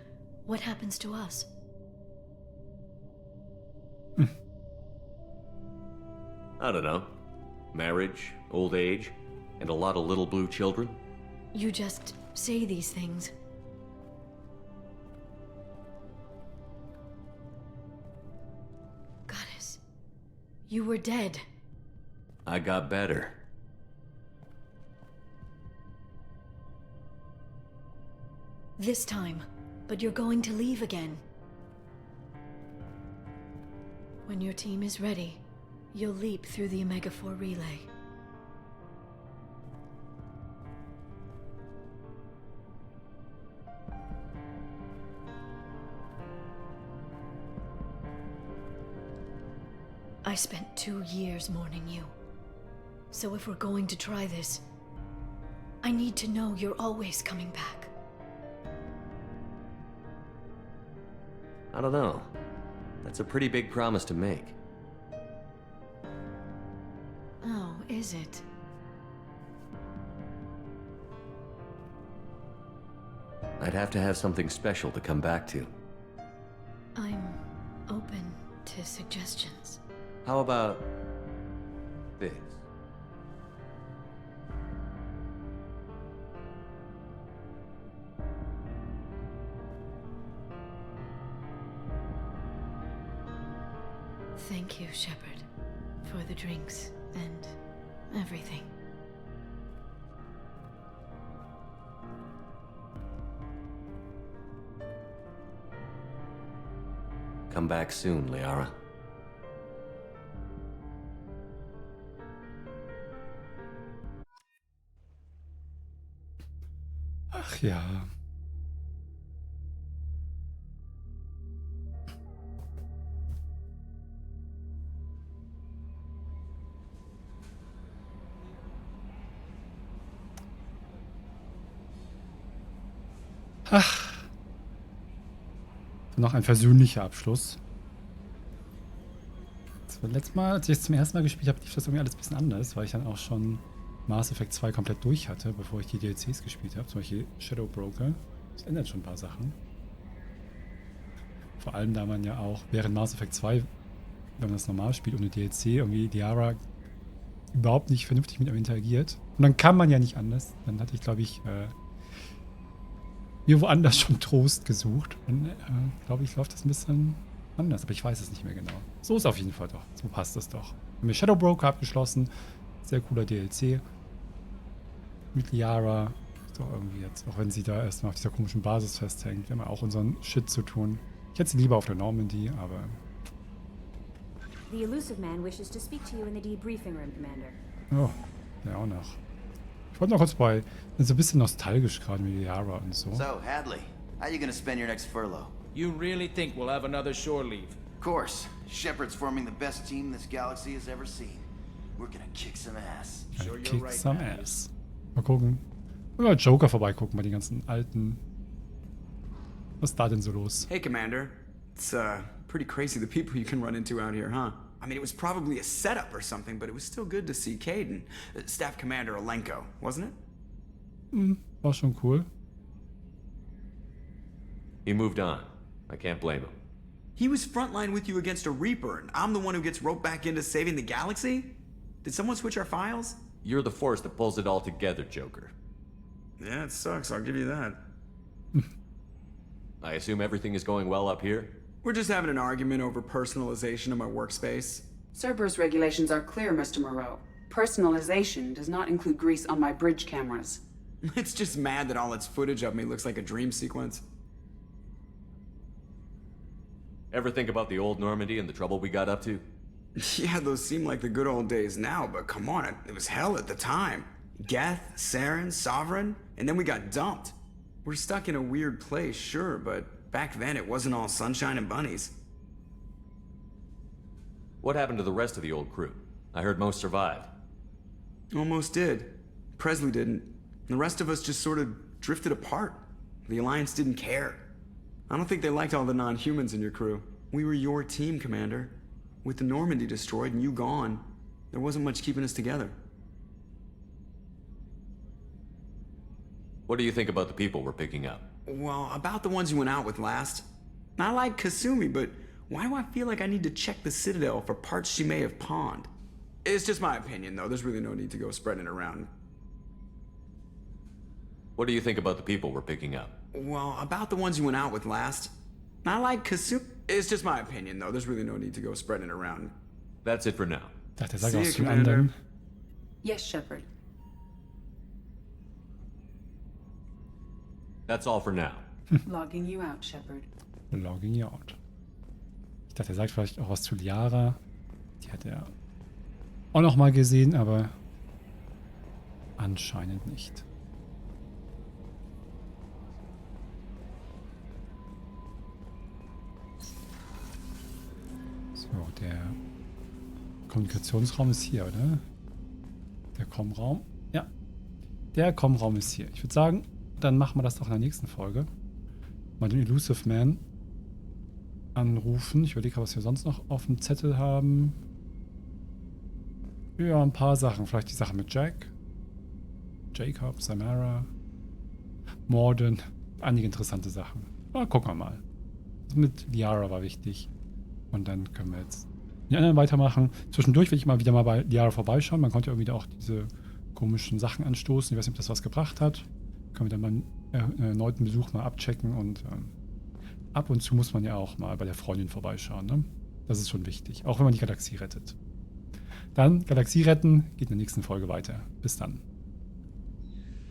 what happens to us? I don't know. Marriage, old age, and a lot of little blue children? You just say these things. Goddess, you were dead. I got better. This time, but you're going to leave again. When your team is ready, you'll leap through the Omega-4 relay. I spent 2 years mourning you. So if we're going to try this, I need to know you're always coming back. I don't know. That's a pretty big promise to make. Oh, is it? I'd have to have something special to come back to. I'm open to suggestions. How about... this? Thank you, Shepard, for the drinks and everything. Come back soon, Liara. Ach ja. Ach. Noch ein versöhnlicher Abschluss. Das war letztes Mal, als ich es zum ersten Mal gespielt habe, lief das irgendwie alles ein bisschen anders, weil ich dann auch schon Mass Effect 2 komplett durch hatte, bevor ich die DLCs gespielt habe. Zum Beispiel Shadow Broker. Das ändert schon ein paar Sachen. Vor allem, da man ja auch während Mass Effect 2, wenn man das normal spielt, ohne DLC, irgendwie Liara überhaupt nicht vernünftig mit ihm interagiert. Und dann kann man ja nicht anders. Dann hatte ich, glaube ich, mir woanders schon Trost gesucht. Und glaube ich, läuft das ein bisschen anders. Aber ich weiß es nicht mehr genau. So ist auf jeden Fall doch. So passt das doch. Haben wir Shadow Broker abgeschlossen. Sehr cooler DLC. Mit Liara. Ist doch irgendwie jetzt, auch wenn sie da erstmal auf dieser komischen Basis festhängt. Wir haben ja auch unseren Shit zu tun. Ich hätte sie lieber auf der Normandy, aber... The elusive man wishes to speak to you in the debriefing room, Commander. Oh, ja auch noch. Ich wollte noch kurz bei... So ein bisschen nostalgisch gerade mit Liara und so. So, Hadley, how you gonna spend your next furlough? You really think we'll have another shore leave? Of course. Shepard's forming the best team this galaxy has ever seen. We're gonna kick some ass. Kick some ass. Mal gucken. Mal Joker vorbeigucken bei den ganzen alten. Was ist da denn so los? Hey, Commander. It's pretty crazy the people you can run into out here, huh? I mean, it was probably a setup or something, but it was still good to see Caden. Staff Commander Alenko, wasn't it? War schon cool. He moved on. I can't blame him. He was frontline with you against a Reaper, and I'm the one who gets roped back into saving the galaxy? Did someone switch our files? You're the force that pulls it all together, Joker. Yeah, it sucks, I'll give you that. I assume everything is going well up here? We're just having an argument over personalization of my workspace. Cerberus regulations are clear, Mr. Moreau. Personalization does not include grease on my bridge cameras. It's just mad that all its footage of me looks like a dream sequence. Ever think about the old Normandy and the trouble we got up to? Yeah, those seem like the good old days now, but come on, it was hell at the time. Geth, Saren, Sovereign, and then we got dumped. We're stuck in a weird place, sure, but back then it wasn't all sunshine and bunnies. What happened to the rest of the old crew? I heard most survived. Almost did. Presley didn't. The rest of us just sort of drifted apart. The Alliance didn't care. I don't think they liked all the non-humans in your crew. We were your team, Commander. With the Normandy destroyed and you gone, there wasn't much keeping us together. What do you think about the people we're picking up? Well, about the ones you went out with last. I like Kasumi, but why do I feel like I need to check the Citadel for parts she may have pawned? It's just my opinion, though. There's really no need to go spreading it around. What do you think about the people we're picking up? Well, about the ones you went out with last. I like Kasumi. It's just my opinion, though. There's really no need to go spreading it around. That's it for now. Dachte, sag auch zu anderen. Yes, Shepard. That's all for now. Logging you out, Shepard. Logging you out. Ich dachte, er sagt vielleicht auch was zu Liara. Die hat er auch noch mal gesehen, aber anscheinend nicht. So, der Kommunikationsraum ist hier, oder? Der Kommraum? Ja. Der Kommraum ist hier. Ich würde sagen, dann machen wir das doch in der nächsten Folge. Mal den Elusive Man anrufen. Ich überlege, was wir sonst noch auf dem Zettel haben. Ja, ein paar Sachen. Vielleicht die Sache mit Jack. Jacob, Samara. Morden. Einige interessante Sachen. Aber gucken wir mal. Das mit Liara war wichtig. Und dann können wir jetzt die anderen weitermachen. Zwischendurch will ich mal wieder mal bei Liara vorbeischauen. Man konnte ja irgendwie auch diese komischen Sachen anstoßen. Ich weiß nicht, ob das was gebracht hat. Können wir dann beim erneuten Besuch mal abchecken. Und ab und zu muss man ja auch mal bei der Freundin vorbeischauen. Ne? Das ist schon wichtig. Auch wenn man die Galaxie rettet. Dann Galaxie retten, geht in der nächsten Folge weiter. Bis dann.